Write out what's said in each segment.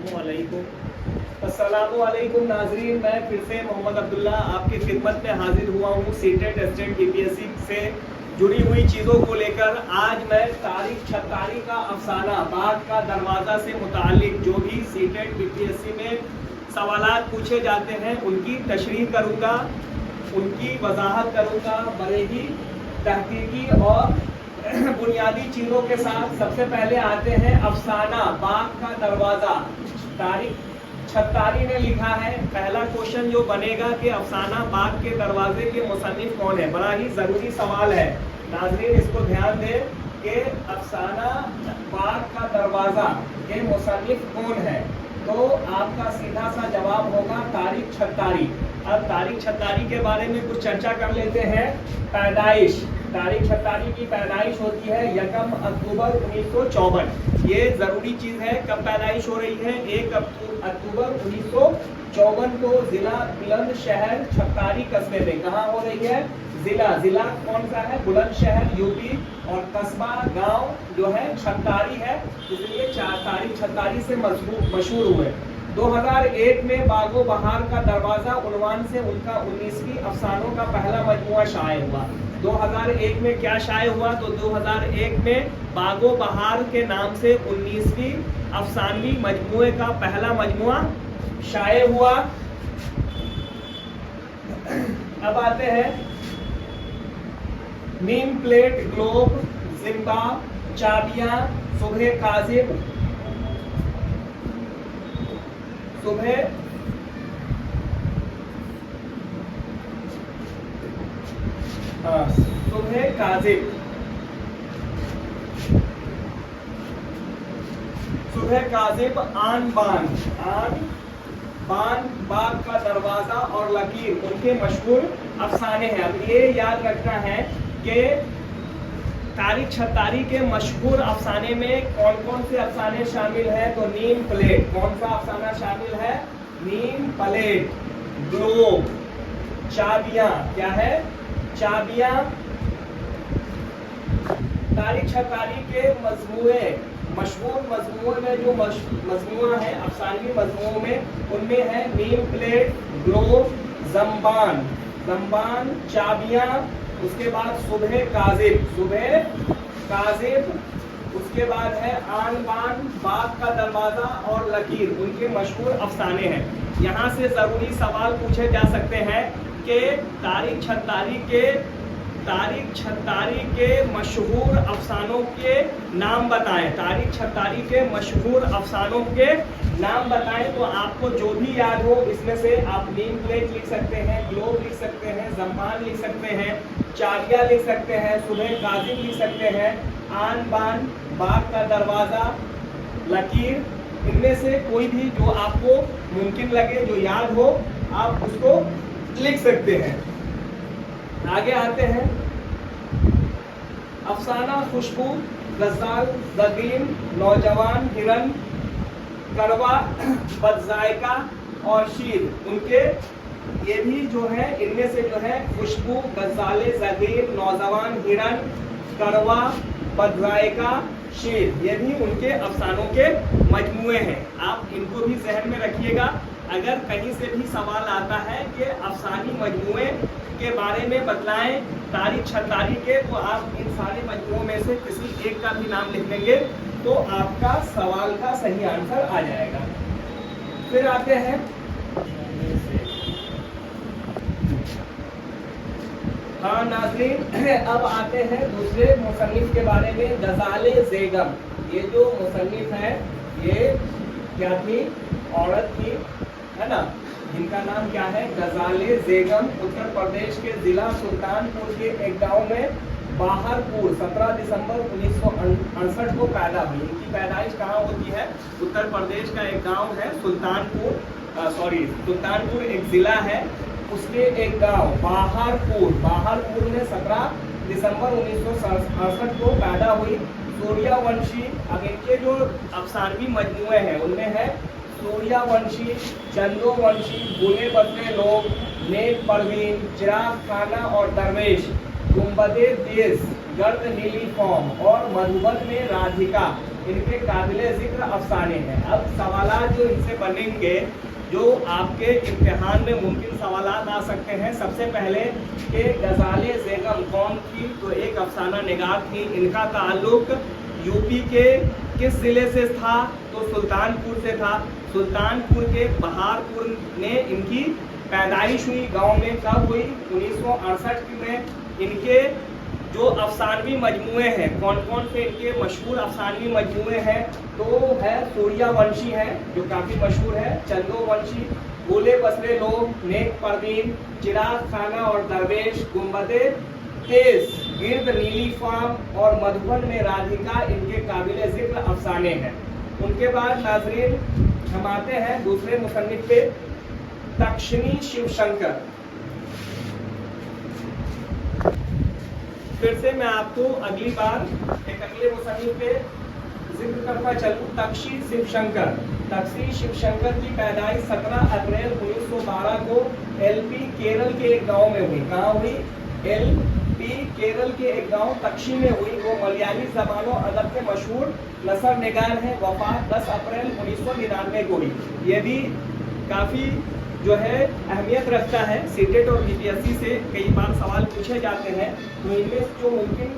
अस्सलामुअलैकुम नाजरीन, मैं फिर से मोहम्मद अब्दुल्ला आपकी खिदमत में हाजिर हुआ हूँ सीटेट एस्टेट बीपीएससी से जुड़ी हुई चीज़ों को लेकर। आज मैं तारिक छतारी का अफसाना बाग का दरवाज़ा से मुतालिक जो भी सीटेट बीपीएससी में सवालात पूछे जाते हैं उनकी तशरीह करूँगा, उनकी वजाहत करूँगा बड़े ही तहकीकी और बुनियादी चीज़ों के साथ। सबसे पहले आते हैं अफसाना बाग का दरवाज़ा। तारिक छतारी ने लिखा है। पहला क्वेश्चन जो बनेगा कि अफसाना बाग के दरवाजे के मुसन्निफ कौन है। बड़ा ही ज़रूरी सवाल है नाज़रीन, इसको ध्यान दें कि अफसाना बाग का दरवाज़ा के मुसन्निफ कौन है। तो आपका सीधा सा जवाब होगा तारिक छतारी। अब तारिक छतारी के बारे में कुछ चर्चा कर लेते हैं। पैदाइश, तारिक छतारी की पैदाइश होती है 1 अक्टूबर 1954। ये ज़रूरी चीज़ है, कब पैदाइश हो रही है? 1 अक्टूबर 1954 को ज़िला बुलंदशहर छतारी कस्बे में। कहाँ हो रही है? ज़िला कौन सा है? बुलंदशहर यूपी, और कस्बा गांव जो है छतारी है, इसलिए तारिक छतारी से मशहूर हुए। 2001 में बागो बहार का दरवाज़ा उन्वान से उनका 19वीं अफसानों का पहला मजमुआ शाये हुआ। 2001 में क्या शाये हुआ? तो 2001 में बागो बहार के नाम से 19वीं अफसानवी मजमुए का पहला मजमुआ शाये हुआ। अब आते हैं नीम प्लेट, ग्लोब, जिम्बा, चाबियां, सुबह काजिब, सुबह काजिब, सुबह काजिब, आन बान, बाग का दरवाजा और लकीर उनके मशहूर अफसाने हैं। अब ये याद रखना है कि तारिक छतारी के मशहूर अफसाने में कौन कौन से अफसाने शामिल हैं। तो नीम प्लेट, कौन सा अफसाना शामिल है? नीम प्लेट। ग्लोब, चाबियां, क्या है? चाबियां। तारिक छतारी के मशहूर मजमुए में जो मजमुआ है अफसानवी मजमुओं में, उनमें है नीम प्लेट, ग्लोब, जम्बान, चाबियां, उसके बाद सुबह काजिब, उसके बाद है आन बान, बाग का दरवाज़ा और लकीर उनके मशहूर अफसाने हैं। यहाँ से ज़रूरी सवाल पूछे जा सकते हैं कि तारिक छतारी के मशहूर अफसानों के नाम बताएं। तारिक छतारी के मशहूर अफसानों के नाम बताएं। तो आपको जो भी याद हो इसमें से आप नीम प्लेट लिख सकते हैं, ग्लोब लिख सकते हैं, जम्बान लिख सकते हैं, चाबियां लिख सकते हैं, सुबह काजिब लिख सकते हैं, आन बान, बाग का दरवाज़ा, लकीर, इनमें से कोई भी जो आपको मुमकिन लगे, जो याद हो, आप उसको लिख सकते हैं। आगे आते हैं अफसाना खुशबू, गज़ाल, ज़गीम, नौजवान, हिरन, कड़वा, बदजायका और शीर उनके ये भी जो है, इनमें से जो है खुशबू, गज़ाले, ज़गीम, नौजवान, हिरन, कड़वा, बदजायका, शीर, ये भी उनके अफसानों के मजमुए हैं। आप इनको भी जहन में रखिएगा। अगर कहीं से भी सवाल आता है कि अफसानी मजमुए के बारे में बतलाएं तारिक छतारी के, तो आप इन सारे मजमुओं में से किसी एक का भी नाम लिख लेंगे तो आपका सवाल का सही आंसर आ जाएगा। फिर आते हैं नाज़रीन, अब आते हैं दूसरे मुसन्निफ के बारे में। गज़ाले ज़ेगम, ये जो मुसन्निफ है ये क्या थी? औरत थी, है ना, जिनका नाम क्या है? गज़ाले ज़ेगम। उत्तर प्रदेश के ज़िला सुल्तानपुर के एक गांव में बाहरपुर 17 दिसंबर 1968 को पैदा हुई। इनकी पैदाइश कहाँ होती है? उत्तर प्रदेश का एक गांव है सुल्तानपुर एक ज़िला है, उसके एक गांव बाहरपुर में 17 दिसंबर 1968 को पैदा हुई। सूर्यवंशी, अब इनके जो अफसानवी मजमुए हैं उनमें है सूर्यवंशी, चंदोवंशी, बुले बदले लोग, नेक परवीन, चिराग खाना और दरवेश, गुंबदे देश, गर्द नीली फॉर्म और मधुबन में राधिका, ان کے قابل ذکر افسانے ہیں. اب سوالات جو ان سے بنیں گے جو آپ کے امتحان میں ممکن سوالات آ سکتے ہیں. سب سے پہلے کہ غزالِ زیغم کون تھی؟ تو ایک افسانہ نگار تھی. ان کا تعلق یو پی کے کس ضلع سے تھا؟ تو سلطان پور سے تھا. سلطان پور کے بہارپور میں ان کی پیدائش ہوئی. گاؤں میں کب ہوئی؟ 1968 میں. ان کے جو افسانوی مجموعے ہیں کون کون سے ان کے مشہور افسانوی مجموعے ہیں؟ تو ہے سوریا ونشی ہے جو کافی مشہور ہے، چندو ونشی، بولے بسرے لوگ، نیک پروین، چراغ خانہ اور درویش، گنبد تیز، گرد نیلی فام اور مدھوبن میں رادھیکا ان کے قابل ذکر افسانے ہیں. ان کے بعد ناظرین ہم آتے ہیں دوسرے مصنف پہ، تکشنی شیو شنکر. پھر سے میں آپ کو اگلی بار ایک اگلے مصنف پہ ذکر کرتا چلوں، تکشی شیو شنکر. تکشی شیو شنکر کی پیدائش 17 اپریل 1912 کو ایل پی کیرل کے ایک گاؤں میں ہوئی. کہاں ہوئی؟ ایل پی کیرل کے ایک گاؤں تکشی میں ہوئی. وہ ملیالی زبان و ادب کے مشہور نثر نگار ہیں. وفات 10 اپریل 1999 کو ہوئی. یہ بھی کافی جو ہے اہمیت رکھتا ہے. سیٹیٹ اور بی پی ایس سی سے کئی بار سوال پوچھے جاتے ہیں، تو ان میں جو ممکن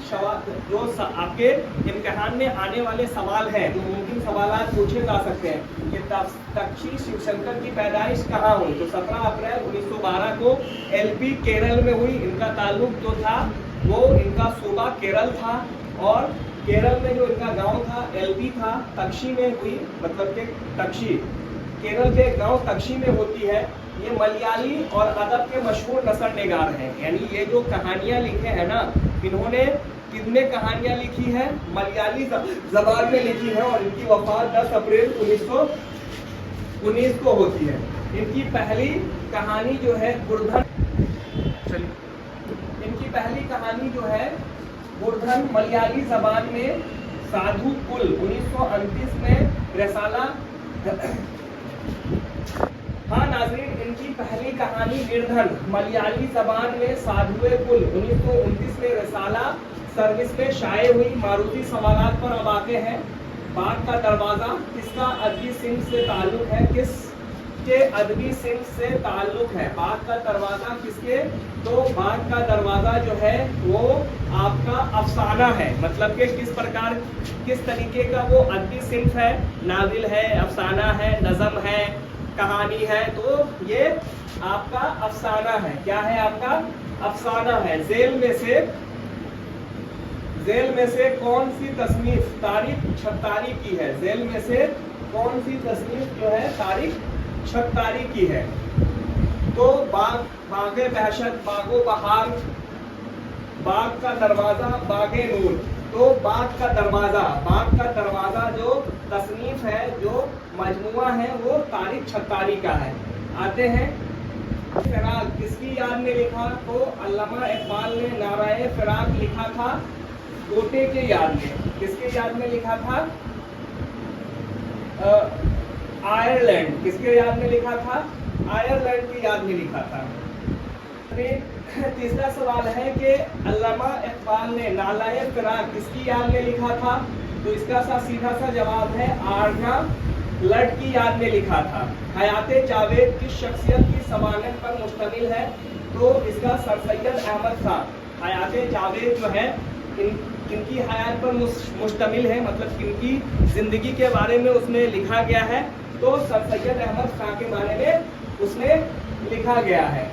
جو آپ کے امتحان میں آنے والے سوال ہیں، جو ممکن سوالات پوچھے جا سکتے ہیں کہ تکشی شیو شنکر کی پیدائش کہاں ہوئی؟ تو 17 اپریل 1912 کو ایل پی کیرل میں ہوئی. ان کا تعلق جو تھا وہ ان کا صوبہ کیرل تھا، اور کیرل میں جو ان کا گاؤں تھا ایل پی تھا. تکشی میں ہوئی، مطلب کہ تکشی کیرل کے گاؤں تکشی میں ہوتی ہے. یہ ملیالی اور ادب کے مشہور نثر نگار ہیں. یعنی یہ جو کہانیاں لکھے ہیں نا، انہوں نے کتنے کہانیاں لکھی ہیں؟ ملیالی زبان میں لکھی ہے، اور ان کی وفات 10 اپریل 1919 کو ہوتی ہے. ان کی پہلی کہانی جو ہے گردھن ملیالی زبان میں سادھو کل 1929 میں رسالہ. ہاں ناظرین، ان کی پہلی کہانی گردھن ملیالی زبان میں سادھوے کل 1929 میں رسالہ سروس میں شائع ہوئی. ماروتی سوالات پر اب آتے ہیں. باغ کا دروازہ کس کا ادبی صنف سے تعلق ہے؟ کس کے ادبی صنف سے تعلق ہے باغ کا دروازہ؟ کس کے؟ تو باغ کا دروازہ جو ہے وہ آپ کا افسانہ ہے. مطلب کہ کس طریقے کا وہ ادبی صنف ہے؟ ناول ہے، افسانہ ہے، نظم ہے، کہانی ہے. تو یہ آپ کا افسانہ ہے. کیا ہے؟ آپ کا افسانہ ہے. ذیل میں سے کون سی تصنیف تاریخ چھتاری کی ہے؟ ذیل میں سے کون سی تصنیف جو ہے تاریخ چھتاری کی ہے؟ تو باغ دہشت، باغ و بہار، باغ کا دروازہ، باغ نور. تو باغ کا دروازہ جو تصنیف ہے، جو مجموعہ ہے، وہ تاریخ چھتاری کا ہے. آتے ہیں فراق کس کی یاد میں لکھا؟ تو علامہ اقبال نے نعرۂ فراق لکھا تھا کوٹے کے یاد میں. کس کے یاد میں لکھا تھا؟ آئرلینڈ. کس کے یاد میں لکھا تھا؟ آئرلینڈ کی یاد میں لکھا تھا. تیسرا سوال ہے کہ علامہ اقبال نے نالۂ فراق کس کی یاد میں لکھا تھا؟ تو اس کا سیدھا سا جواب ہے آرنا لٹ کی یاد میں لکھا تھا. حیات جاوید کس شخصیت کی سوانح پر مشتمل ہے؟ تو اس کا سر سید احمد خان. حیات جاوید جو ہے کن کی حیات پر مشتمل ہے، مطلب کن کی زندگی کے بارے میں اس میں لکھا گیا ہے؟ تو سر سید احمد خان کے بارے میں اس میں لکھا گیا ہے.